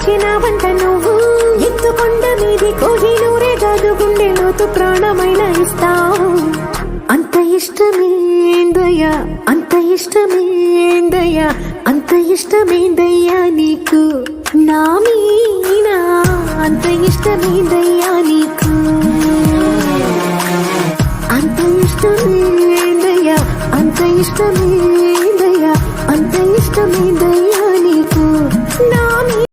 తెచ్చిన వంట నువ్వు ఎత్తుకొండ మీది కోహినూరే కాదు గుండెలోతు ప్రాణమైన ఇస్తావు. అంత ఇష్టమేందయ్యా, అంత ఇష్టమేందయ్యా, అంత ఇష్టమేందయ్యా నీకు నా మీనా, అంత ఇష్టమేందయ్యా నీకు, అంత ఇష్టమేందయ్యా, అంత ఇష్టమే.